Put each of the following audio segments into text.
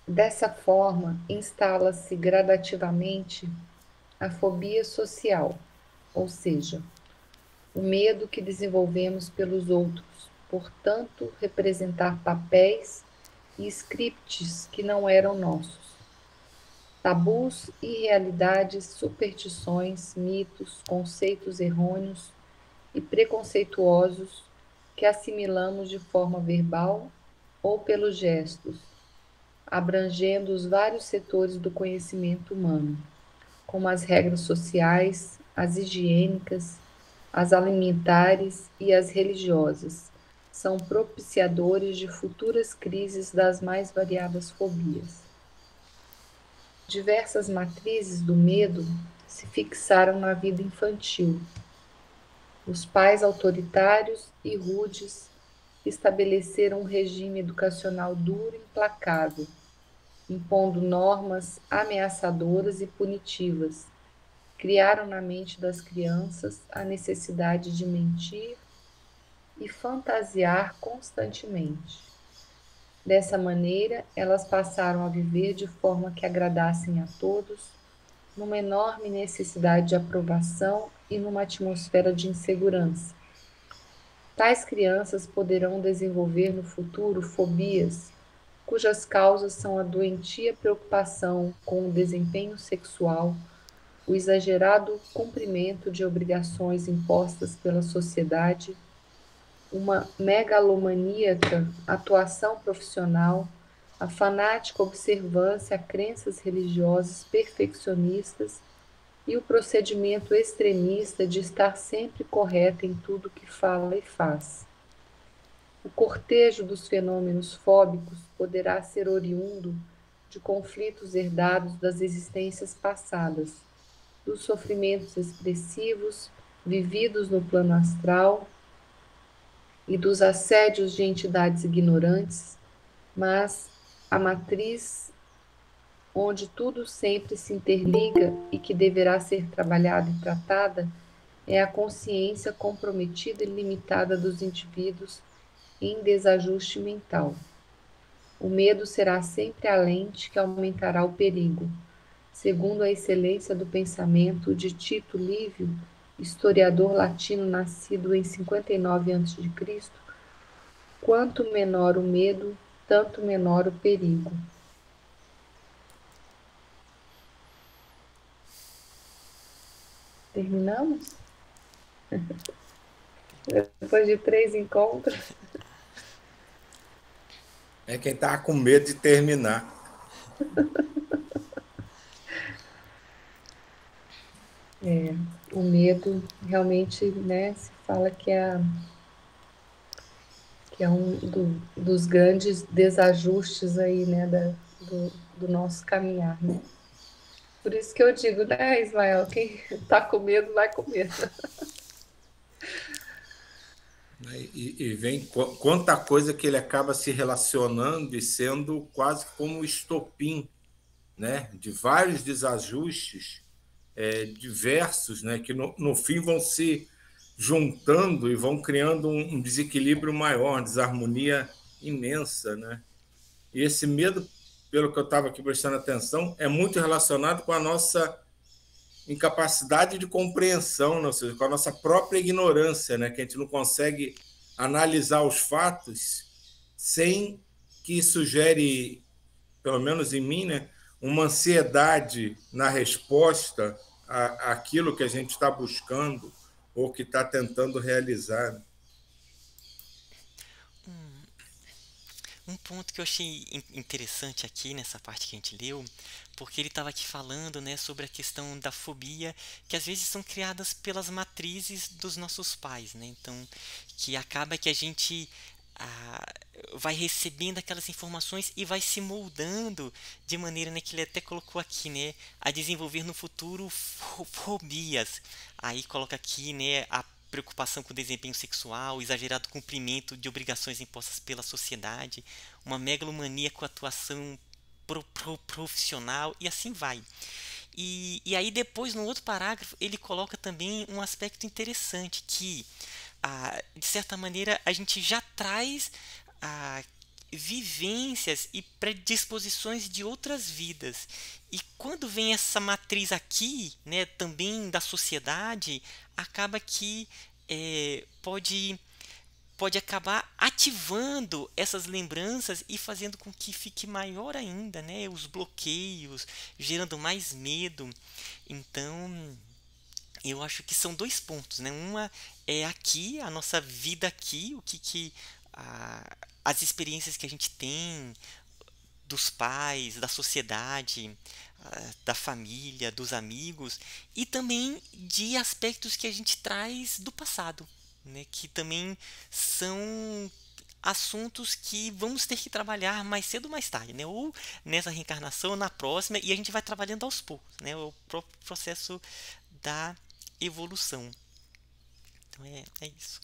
Dessa forma, instala-se gradativamente a fobia social, ou seja, o medo que desenvolvemos pelos outros, portanto, representar papéis e scripts que não eram nossos. Tabus, irrealidades, superstições, mitos, conceitos errôneos e preconceituosos que assimilamos de forma verbal ou pelos gestos, abrangendo os vários setores do conhecimento humano, como as regras sociais, as higiênicas, as alimentares e as religiosas. São propiciadores de futuras crises das mais variadas fobias. Diversas matrizes do medo se fixaram na vida infantil. Os pais autoritários e rudes estabeleceram um regime educacional duro e implacável, impondo normas ameaçadoras e punitivas. Criaram na mente das crianças a necessidade de mentir e fantasiar constantemente. Dessa maneira, elas passaram a viver de forma que agradassem a todos, numa enorme necessidade de aprovação e numa atmosfera de insegurança. Tais crianças poderão desenvolver no futuro fobias, cujas causas são a doentia preocupação com o desempenho sexual, o exagerado cumprimento de obrigações impostas pela sociedade, uma megalomaníaca atuação profissional, a fanática observância a crenças religiosas perfeccionistas e o procedimento extremista de estar sempre correta em tudo que fala e faz. O cortejo dos fenômenos fóbicos poderá ser oriundo de conflitos herdados das existências passadas, dos sofrimentos expressivos vividos no plano astral e dos assédios de entidades ignorantes, mas a matriz onde tudo sempre se interliga e que deverá ser trabalhada e tratada é a consciência comprometida e limitada dos indivíduos em desajuste mental. O medo será sempre a lente que aumentará o perigo. Segundo a excelência do pensamento de Tito Livio, historiador latino nascido em 59 a.C., quanto menor o medo, tanto menor o perigo. Terminamos? Depois de 3 encontros? É quem tá com medo de terminar. O medo realmente, né, se fala que é dos grandes desajustes aí, né, do nosso caminhar, né? Por isso que eu digo, né, Ismael, quem tá com medo, vai com medo. Né? E vem quanta coisa que ele acaba se relacionando e sendo quase como um estopim, né? De vários desajustes diversos, né? Que no fim vão se juntando e vão criando um desequilíbrio maior, uma desarmonia imensa, né? E esse medo, pelo que eu estava aqui prestando atenção, é muito relacionado com a nossa incapacidade de compreensão, né? Ou seja, com a nossa própria ignorância, né? Que a gente não consegue analisar os fatos sem que isso gere, pelo menos em mim, né? Uma ansiedade na resposta àquilo que a gente está buscando ou que está tentando realizar. Um ponto que eu achei interessante aqui nessa parte que a gente leu, porque ele estava aqui falando, né, sobre a questão da fobia, que às vezes são criadas pelas matrizes dos nossos pais, né? Então, que acaba que a gente ah, vai recebendo aquelas informações e vai se moldando de maneira, né, que ele até colocou aqui, né, a desenvolver no futuro fobias. Aí coloca aqui, né, a preocupação com o desempenho sexual, exagerado cumprimento de obrigações impostas pela sociedade, uma megalomania com atuação profissional e assim vai. E aí depois no outro parágrafo ele coloca também um aspecto interessante que de certa maneira a gente já traz vivências e predisposições de outras vidas. E quando vem essa matriz aqui, né, também da sociedade, acaba que pode acabar ativando essas lembranças e fazendo com que fique maior ainda, né, os bloqueios, gerando mais medo. Então, eu acho que são dois pontos, né? Uma é aqui, a nossa vida aqui, o que as experiências que a gente tem dos pais, da sociedade, da família, dos amigos, e também de aspectos que a gente traz do passado, né? Que também são assuntos que vamos ter que trabalhar mais cedo ou mais tarde, né? Ou nessa reencarnação, ou na próxima, e a gente vai trabalhando aos poucos, né? O próprio processo da evolução. Então é isso.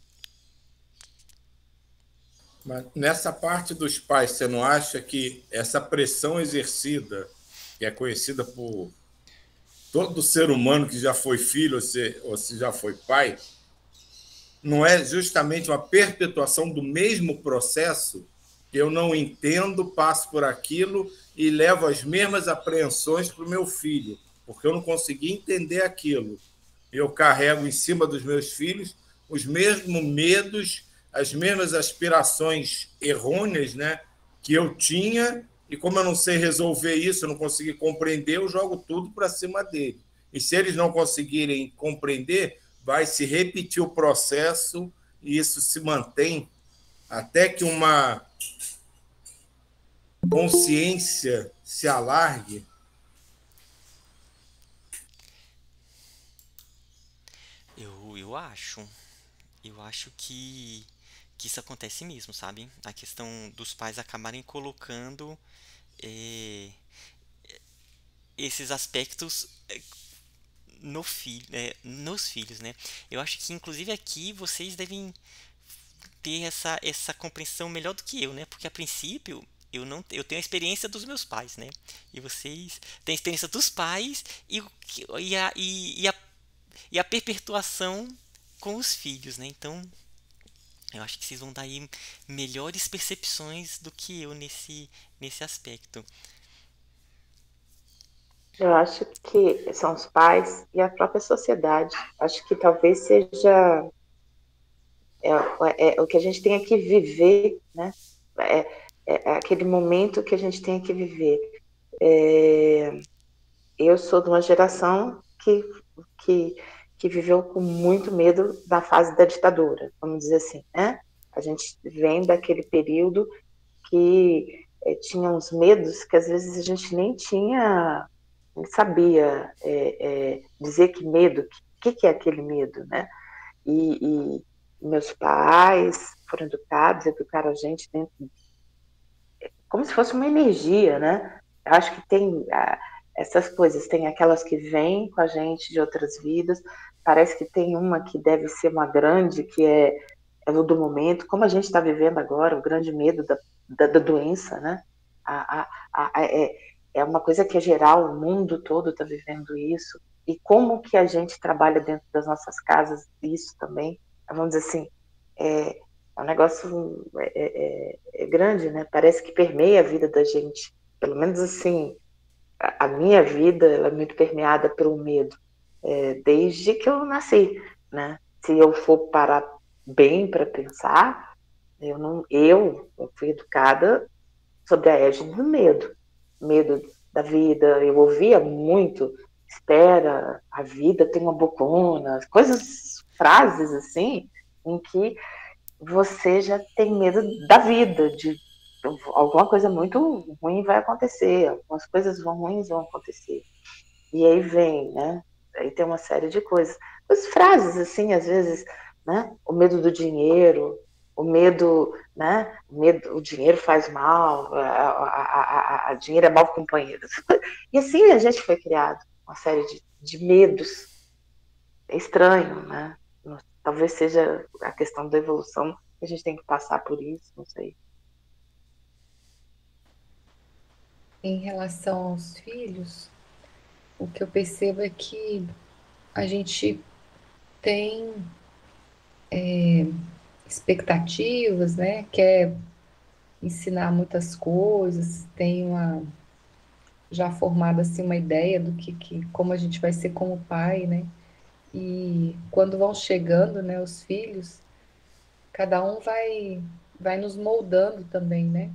Mas nessa parte dos pais, você não acha que essa pressão exercida, que é conhecida por todo ser humano que já foi filho ou se já foi pai, não é justamente uma perpetuação do mesmo processo que eu não entendo, passo por aquilo e levo as mesmas apreensões para o meu filho, porque eu não consegui entender aquilo. Eu carrego em cima dos meus filhos os mesmos medos, as mesmas aspirações errôneas, né, que eu tinha, e como eu não sei resolver isso, eu não consegui compreender, eu jogo tudo para cima dele. E se eles não conseguirem compreender, vai se repetir o processo e isso se mantém até que uma consciência se alargue. Eu acho. Eu acho que isso acontece mesmo, sabe? A questão dos pais acabarem colocando eh, esses aspectos no filho, nos filhos, né? Eu acho que inclusive aqui vocês devem ter essa compreensão melhor do que eu, né? Porque a princípio eu tenho a experiência dos meus pais, né? E vocês têm a experiência dos pais e a perpetuação com os filhos, né? Então, eu acho que vocês vão dar aí melhores percepções do que eu nesse aspecto. Eu acho que são os pais e a própria sociedade. Acho que talvez seja o que a gente tenha que viver, né? É, é aquele momento que a gente tem que viver. Eu sou de uma geração que, que viveu com muito medo da fase da ditadura, vamos dizer assim, né? A gente vem daquele período que tinha uns medos que às vezes a gente nem sabia dizer que medo, que é aquele medo, né? E meus pais foram educados, educaram a gente dentro, como se fosse uma energia, né? Eu acho que tem essas coisas, tem aquelas que vêm com a gente de outras vidas, parece que tem uma que deve ser uma grande, que é o do momento, como a gente está vivendo agora, o grande medo da doença, né? A, é uma coisa que é geral, o mundo todo está vivendo isso, e como que a gente trabalha dentro das nossas casas isso também, vamos dizer assim, é um negócio grande, né? Parece que permeia a vida da gente. Pelo menos assim, a minha vida ela é muito permeada pelo medo, desde que eu nasci, né? Se eu for parar bem para pensar, eu fui educada sob a égide do medo, medo da vida. Eu ouvia muito, espera, a vida tem uma bocona, coisas, frases assim, em que você já tem medo da vida, de alguma coisa muito ruim vai acontecer, algumas coisas ruins vão acontecer. E aí vem, né? Aí tem uma série de coisas. As frases, assim, às vezes, né? O medo do dinheiro, o medo, né? O dinheiro faz mal, a dinheiro é mau companheiro. E assim a gente foi criado, uma série de medos. É estranho, né? Talvez seja a questão da evolução, que a gente tem que passar por isso, não sei. Em relação aos filhos, o que eu percebo é que a gente tem expectativas, né? Quer ensinar muitas coisas, tem já formada assim uma ideia do como a gente vai ser como pai, né? E quando vão chegando, né, os filhos, cada um vai nos moldando também, né?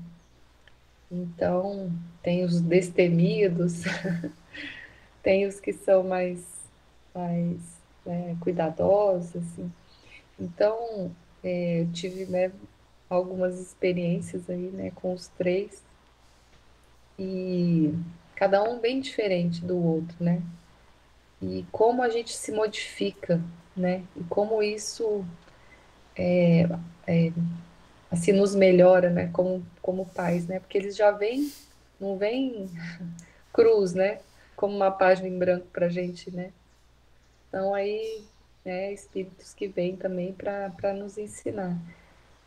Então, tem os destemidos, tem os que são mais cuidadosos, assim. Então, eu tive, né, algumas experiências aí, né, com os três, e cada um bem diferente do outro, né? E como a gente se modifica, né? E como isso, assim, nos melhora, né, como pais, né? Porque eles já vêm, não vêm cruz, né? Como uma página em branco para a gente, né? Então, aí, né, espíritos que vêm também para nos ensinar.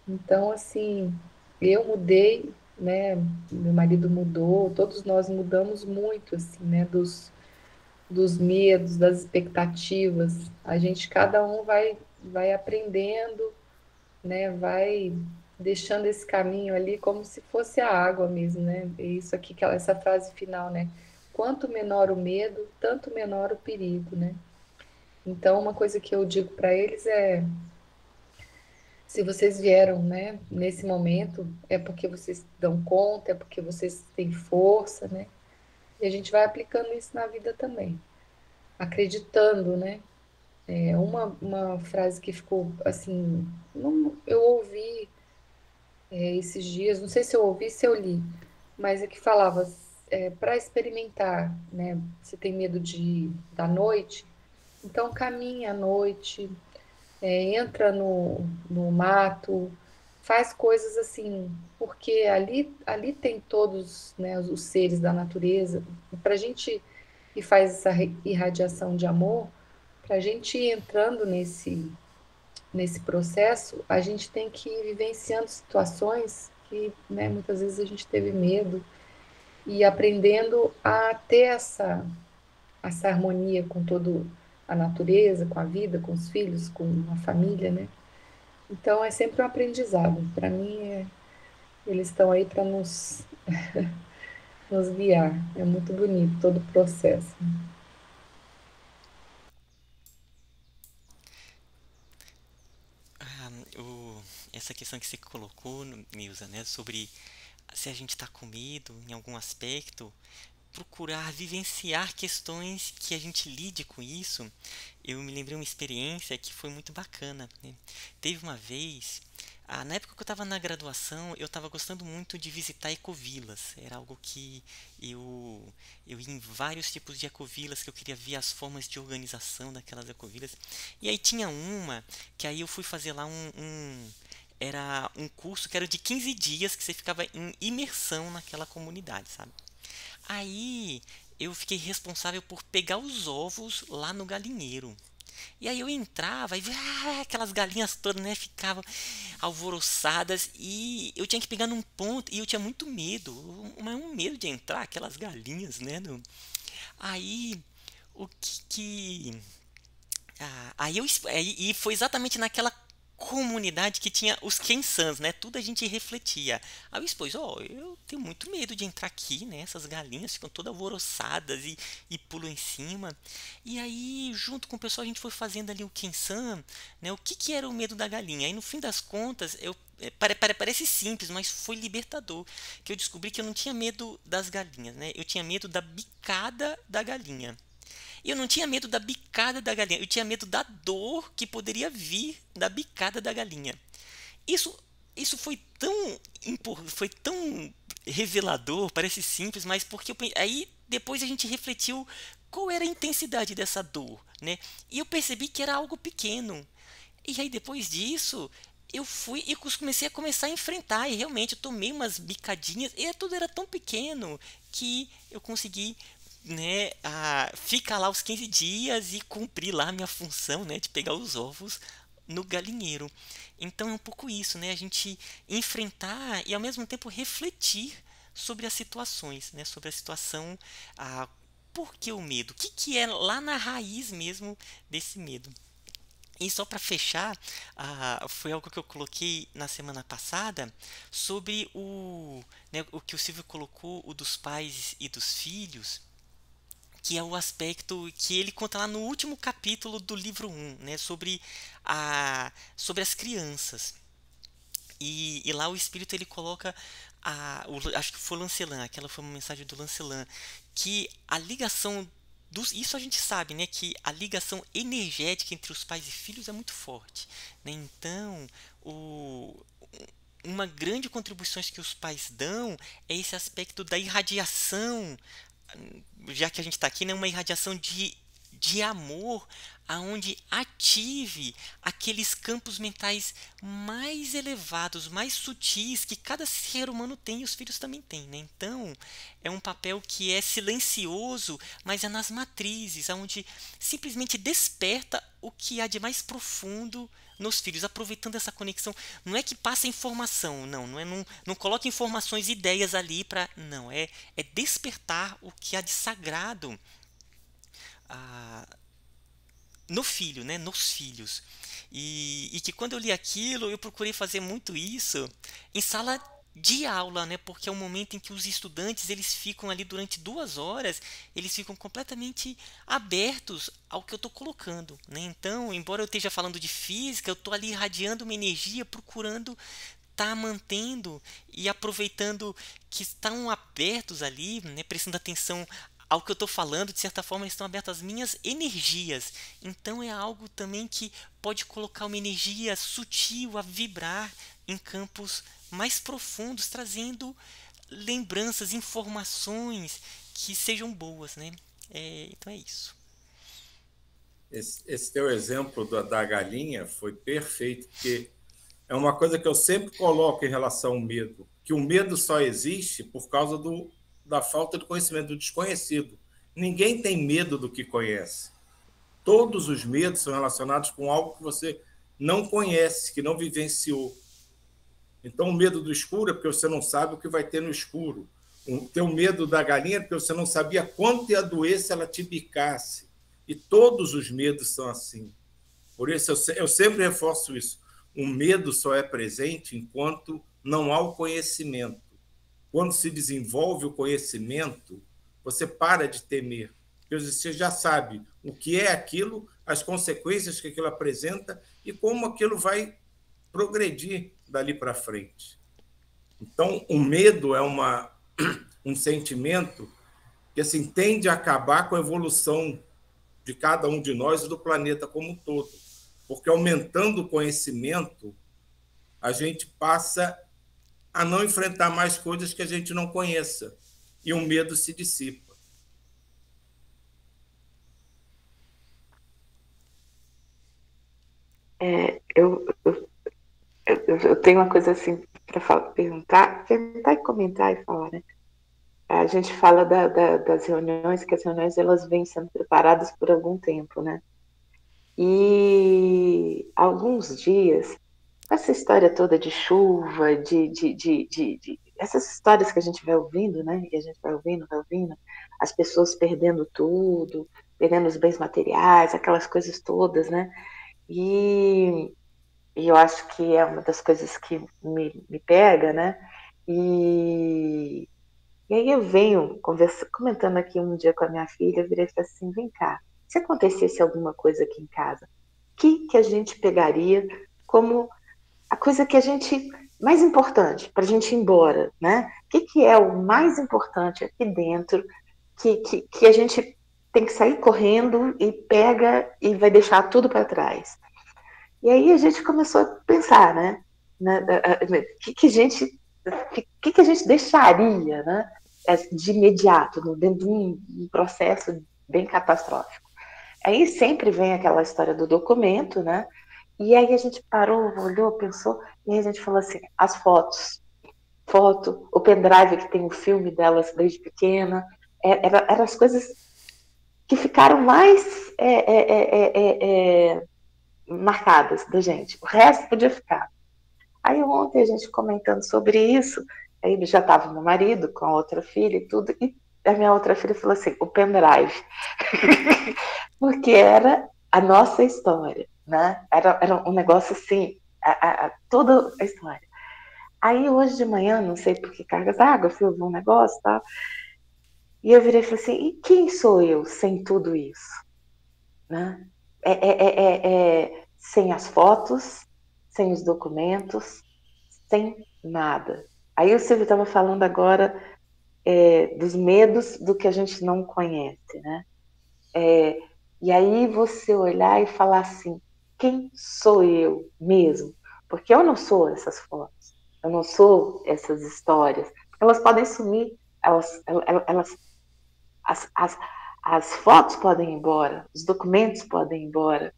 Então, assim, eu mudei, né? Meu marido mudou, todos nós mudamos muito, assim, né? Dos medos, das expectativas. A gente, cada um vai aprendendo, né? Vai deixando esse caminho ali como se fosse a água mesmo, né? E isso aqui, essa frase final, né? Quanto menor o medo, tanto menor o perigo, né? Então, uma coisa que eu digo para eles é: se vocês vieram, né, nesse momento, é porque vocês dão conta, é porque vocês têm força, né? E a gente vai aplicando isso na vida também, acreditando, né? Uma frase que ficou assim, eu ouvi esses dias, não sei se eu ouvi, se eu li, mas é que falava para experimentar, né? Você tem medo da noite, então caminhe à noite, entra no mato, faz coisas assim, porque ali tem todos, né, os seres da natureza. Para a gente que faz essa irradiação de amor, para a gente ir entrando nesse processo, a gente tem que ir vivenciando situações que, né, muitas vezes a gente teve medo e aprendendo a ter essa harmonia com todo a natureza, com a vida, com os filhos, com a família, né? Então é sempre um aprendizado. Para mim, eles estão aí para nos guiar. É muito bonito todo o processo. Ah, essa questão que você colocou, Nilza, né, sobre se a gente está com medo em algum aspecto, procurar vivenciar questões que a gente lide com isso. Eu me lembrei uma experiência que foi muito bacana, né? Teve uma vez, na época que eu estava na graduação, eu estava gostando muito de visitar ecovilas. Era algo que eu ia em vários tipos de ecovilas, que eu queria ver as formas de organização daquelas ecovilas. E aí tinha uma que aí eu fui fazer lá era um curso que era de 15 dias que você ficava em imersão naquela comunidade, sabe? Aí eu fiquei responsável por pegar os ovos lá no galinheiro. E aí eu entrava e via aquelas galinhas todas, né, ficavam alvoroçadas e eu tinha que pegar num ponto e eu tinha muito medo, mas um medo de entrar aquelas galinhas, né? Aí o e foi exatamente naquela comunidade que tinha os Kensans, né? Tudo a gente refletia. Aí eu expus, eu tenho muito medo de entrar aqui, né? Essas galinhas ficam todas alvoroçadas e pulam em cima. E aí, junto com o pessoal, a gente foi fazendo ali o Kensan, né? O que era o medo da galinha? Aí no fim das contas, parece simples, mas foi libertador. Que eu descobri que eu não tinha medo das galinhas, né? Eu tinha medo da bicada da galinha. E eu não tinha medo da bicada da galinha, eu tinha medo da dor que poderia vir da bicada da galinha. Isso, isso foi tão revelador, parece simples, mas porque aí depois a gente refletiu qual era a intensidade dessa dor, né? E eu percebi que era algo pequeno. E aí depois disso, eu fui e comecei a enfrentar e realmente eu tomei umas bicadinhas e tudo era tão pequeno que eu consegui, né, ficar lá os 15 dias e cumprir lá a minha função, né, de pegar os ovos no galinheiro. Então é um pouco isso, né, a gente enfrentar e ao mesmo tempo refletir sobre as situações, né, sobre a situação, por que o medo? O que é lá na raiz mesmo desse medo? E só para fechar, foi algo que eu coloquei na semana passada sobre né, o que o Silvio colocou, o dos pais e dos filhos, que é o aspecto que ele conta lá no último capítulo do livro um, né, sobre as crianças. E lá o espírito ele coloca acho que foi o Lancelin, aquela foi uma mensagem do Lancelin, que a ligação isso a gente sabe, né, que a ligação energética entre os pais e filhos é muito forte, né? Então, uma grande contribuição que os pais dão é esse aspecto da irradiação, já que a gente está aqui, né, uma irradiação de amor, aonde ative aqueles campos mentais mais elevados, mais sutis que cada ser humano tem e os filhos também têm, né? Então, é um papel que é silencioso, mas é nas matrizes, aonde simplesmente desperta o que há de mais profundo nos filhos, aproveitando essa conexão. Não é que passa informação, não coloca informações e ideias ali para, não, é despertar o que há de sagrado ah, no filho, né, nos filhos. E que quando eu li aquilo, eu procurei fazer muito isso em sala de aula, né, porque é um momento em que os estudantes eles ficam ali durante 2 horas, eles ficam completamente abertos ao que eu estou colocando, né? Então, embora eu esteja falando de física, eu estou ali irradiando uma energia, procurando estar mantendo e aproveitando que estão abertos ali, né, prestando atenção ao que eu estou falando, de certa forma eles estão abertos às minhas energias. Então é algo também que pode colocar uma energia sutil a vibrar em campos mais profundos, trazendo lembranças, informações que sejam boas, né? Então é isso. Esse teu exemplo da galinha foi perfeito, porque é uma coisa que eu sempre coloco em relação ao medo, que o medo só existe por causa da falta de conhecimento, do desconhecido. Ninguém tem medo do que conhece. Todos os medos são relacionados com algo que você não conhece, que não vivenciou. Então, o medo do escuro é porque você não sabe o que vai ter no escuro. O teu medo da galinha é porque você não sabia quanto ia doer se ela te bicasse. E todos os medos são assim. Por isso, eu sempre reforço isso. O medo só é presente enquanto não há o conhecimento. Quando se desenvolve o conhecimento, você para de temer. Porque você já sabe o que é aquilo, as consequências que aquilo apresenta e como aquilo vai progredir dali para frente. Então, o medo é um sentimento que assim, tende a acabar com a evolução de cada um de nós e do planeta como um todo. Porque aumentando o conhecimento, a gente passa a não enfrentar mais coisas que a gente não conheça. E o medo se dissipa. Eu tenho uma coisa assim para perguntar e comentar e falar, né? A gente fala das reuniões, que as reuniões elas vêm sendo preparadas por algum tempo, né? E alguns dias, essa história toda de chuva, essas histórias que a gente vai ouvindo, né? E a gente vai ouvindo, as pessoas perdendo tudo, perdendo os bens materiais, aquelas coisas todas, né? E eu acho que é uma das coisas que me pega, né? E aí eu venho comentando aqui um dia com a minha filha, eu virei e falei assim, vem cá, se acontecesse alguma coisa aqui em casa, o que a gente pegaria como a coisa que a gente mais importante para a gente ir embora, né? O que é o mais importante aqui dentro que a gente tem que sair correndo e pega e vai deixar tudo para trás? E aí a gente começou a pensar, né? O que a gente deixaria, né? De imediato, dentro de um processo bem catastrófico. Aí sempre vem aquela história do documento, né? E aí a gente parou, olhou, pensou, e aí a gente falou assim, as foto, o pendrive que tem o filme delas desde pequena, eram as coisas que ficaram mais marcadas da gente. O resto podia ficar. Aí ontem a gente comentando sobre isso, aí já estava meu marido com a outra filha e tudo, e a minha outra filha falou assim, o pendrive. Porque era a nossa história. né? Era um negócio assim, toda a história. Aí hoje de manhã, não sei por que cargas d'água, fui ouvir um negócio e tal, e eu virei e falei assim, e quem sou eu sem tudo isso? Né? Sem as fotos, sem os documentos, sem nada. Aí o Silvio estava falando agora dos medos do que a gente não conhece, né? E aí você olhar e falar assim, quem sou eu mesmo? Porque eu não sou essas fotos, eu não sou essas histórias. Elas podem sumir, as, as, as fotos podem ir embora, os documentos podem ir embora.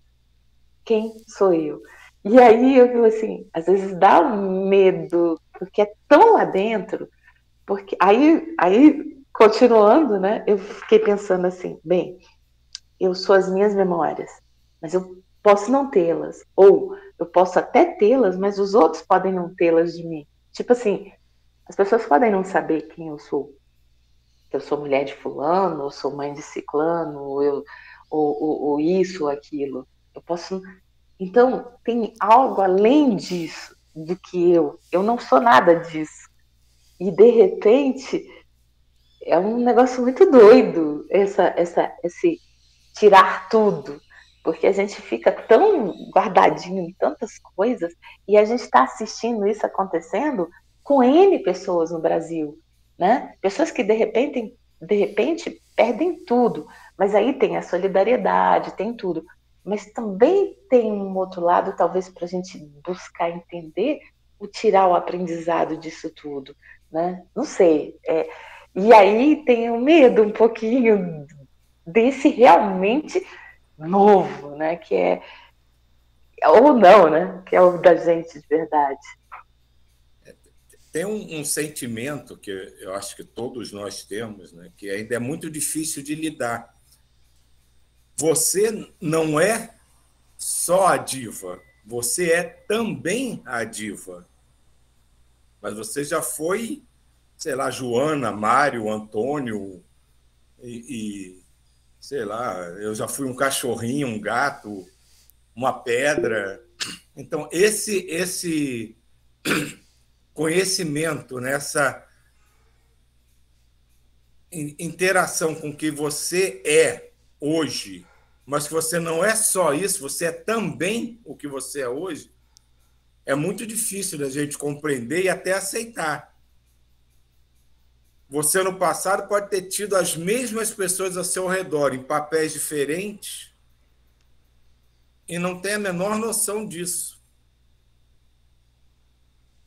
Quem sou eu? E aí eu digo assim, às vezes dá um medo, porque é tão lá dentro, porque aí continuando, né? Eu fiquei pensando assim, bem, eu sou as minhas memórias, mas eu posso não tê-las, ou eu posso até tê-las, mas os outros podem não tê-las de mim. Tipo assim, as pessoas podem não saber quem eu sou. Que eu sou mulher de fulano, ou sou mãe de ciclano, ou isso, ou aquilo. Eu posso. Então, tem algo além disso, do que eu. Eu não sou nada disso. E, de repente, é um negócio muito doido, esse tirar tudo. Porque a gente fica tão guardadinho em tantas coisas e a gente está assistindo isso acontecendo com N pessoas no Brasil, né? Pessoas que de repente perdem tudo, mas aí tem a solidariedade, tem tudo. Mas também tem um outro lado, talvez para a gente buscar entender, o tirar o aprendizado disso tudo, né? Não sei. E aí tem o medo um pouquinho desse realmente novo, né? Que é ou não, né? Que é o da gente de verdade. Tem um sentimento que eu acho que todos nós temos, né? Que ainda é muito difícil de lidar. Você não é só a diva, você é também a diva. Mas você já foi, sei lá, Joana, Mário, Antônio sei lá, eu já fui um cachorrinho, um gato, uma pedra. Então, esse conhecimento, nessa interação com o que você é hoje, mas que você não é só isso, você é também o que você é hoje, é muito difícil da gente compreender e até aceitar. Você, no passado, pode ter tido as mesmas pessoas ao seu redor, em papéis diferentes, e não tem a menor noção disso.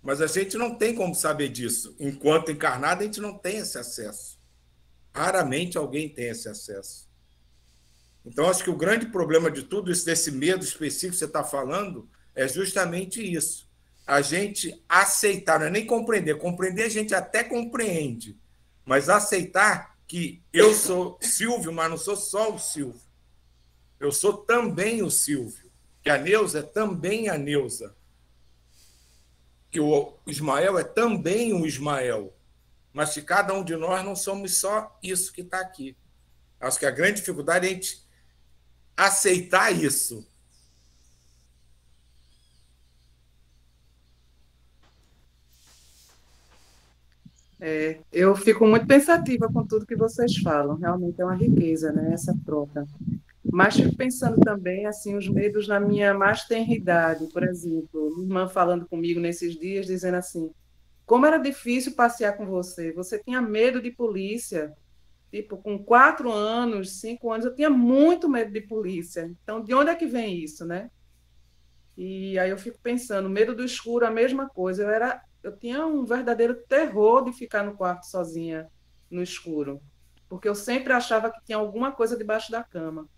Mas a gente não tem como saber disso. Enquanto encarnado, a gente não tem esse acesso. Raramente alguém tem esse acesso. Então, acho que o grande problema de tudo isso, desse medo específico que você está falando, é justamente isso. A gente aceitar, não é nem compreender. Compreender a gente até compreende, mas aceitar que eu sou Silvio, mas não sou só o Silvio. Eu sou também o Silvio. Que a Neuza é também a Neuza. Que o Ismael é também o Ismael. Mas que cada um de nós não somos só isso que está aqui. Acho que a grande dificuldade é a gente aceitar isso. Eu fico muito pensativa com tudo que vocês falam. Realmente é uma riqueza, né, essa troca. Mas fico pensando também, assim, os medos na minha mais tenra idade. Por exemplo, minha irmã falando comigo nesses dias, dizendo assim, como era difícil passear com você. Você tinha medo de polícia. Tipo, com 4 anos, 5 anos, eu tinha muito medo de polícia. Então, de onde é que vem isso, né? E aí eu fico pensando, medo do escuro, a mesma coisa. Eu tinha um verdadeiro terror de ficar no quarto sozinha no escuro, porque eu sempre achava que tinha alguma coisa debaixo da cama.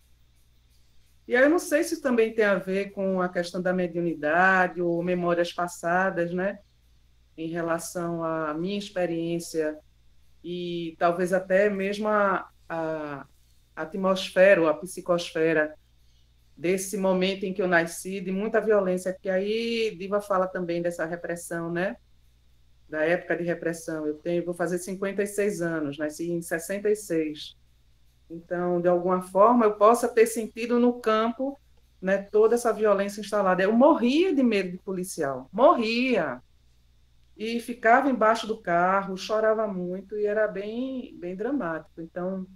E aí eu não sei se também tem a ver com a questão da mediunidade ou memórias passadas, né? Em relação à minha experiência e talvez até mesmo a atmosfera ou a psicosfera desse momento em que eu nasci, de muita violência, porque aí Diva fala também dessa repressão, né? Da época de repressão. Vou fazer 56 anos, nasci em 66. Então, de alguma forma, eu possa ter sentido no campo né, toda essa violência instalada. Eu morria de medo de policial, morria. E ficava embaixo do carro, chorava muito e era bem, bem dramático. Então,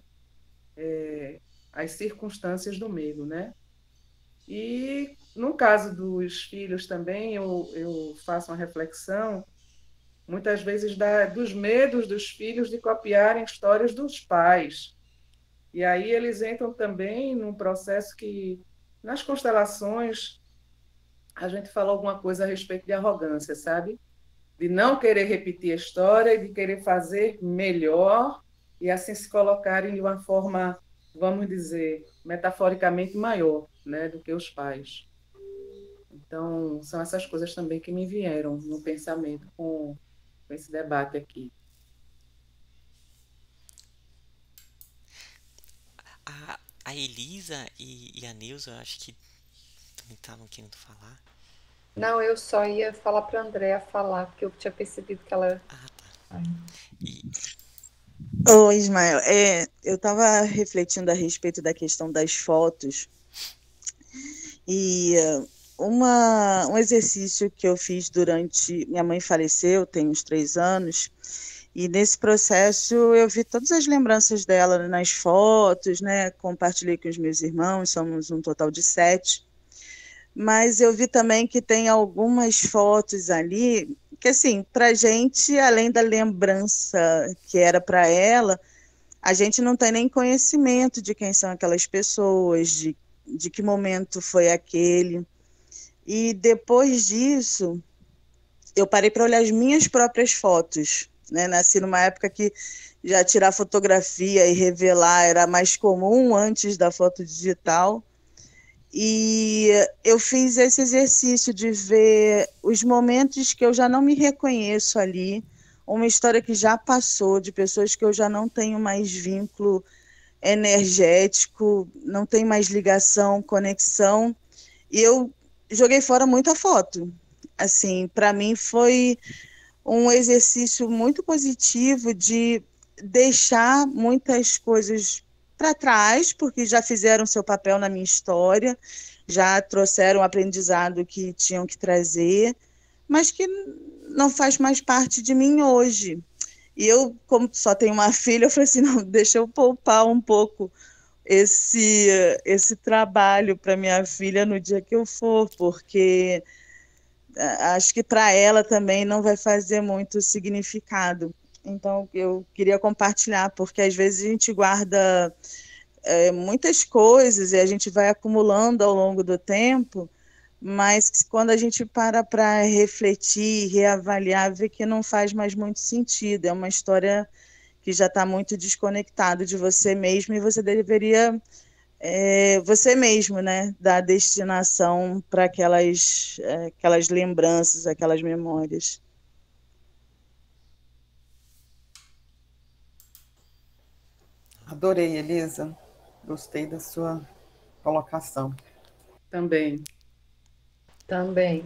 as circunstâncias do medo, né? E no caso dos filhos também, eu faço uma reflexão, muitas vezes, dos medos dos filhos de copiarem histórias dos pais. E aí eles entram também num processo que, nas constelações, a gente falou alguma coisa a respeito de arrogância, sabe? De não querer repetir a história e de querer fazer melhor e assim se colocarem de uma forma, vamos dizer, metaforicamente maior, né, do que os pais. Então, são essas coisas também que me vieram no pensamento com esse debate aqui. A Elisa e a Neuza, eu acho que também estavam querendo falar. Não, eu só ia falar para a Andrea falar, porque eu tinha percebido que ela. Ah, tá. Ai. E, Ô, Ismael, eu estava refletindo a respeito da questão das fotos e um exercício que eu fiz durante... Minha mãe faleceu, tem uns 3 anos, e nesse processo eu vi todas as lembranças dela nas fotos, né? Compartilhei com os meus irmãos, somos um total de 7. Mas eu vi também que tem algumas fotos ali que, assim, para a gente, além da lembrança que era para ela, a gente não tem nem conhecimento de quem são aquelas pessoas, de que momento foi aquele. E depois disso, eu parei para olhar as minhas próprias fotos, né? Nasci numa época que já tirar fotografia e revelar era mais comum antes da foto digital. E eu fiz esse exercício de ver os momentos que eu já não me reconheço ali, uma história que já passou, de pessoas que eu já não tenho mais vínculo energético, não tenho mais ligação, conexão, e eu joguei fora muita foto. Assim, para mim foi um exercício muito positivo de deixar muitas coisas para trás, porque já fizeram seu papel na minha história, já trouxeram o aprendizado que tinham que trazer, mas que não faz mais parte de mim hoje. E eu, como só tenho uma filha, eu falei assim, não, deixa eu poupar um pouco esse trabalho para minha filha no dia que eu for, porque acho que para ela também não vai fazer muito significado. Então, eu queria compartilhar, porque às vezes a gente guarda muitas coisas e a gente vai acumulando ao longo do tempo, mas quando a gente para refletir, reavaliar, vê que não faz mais muito sentido. É uma história que já está muito desconectado de você mesmo e você deveria você mesmo, né, dar destinação para aquelas lembranças, aquelas memórias. Adorei, Elisa. Gostei da sua colocação. Também. Também.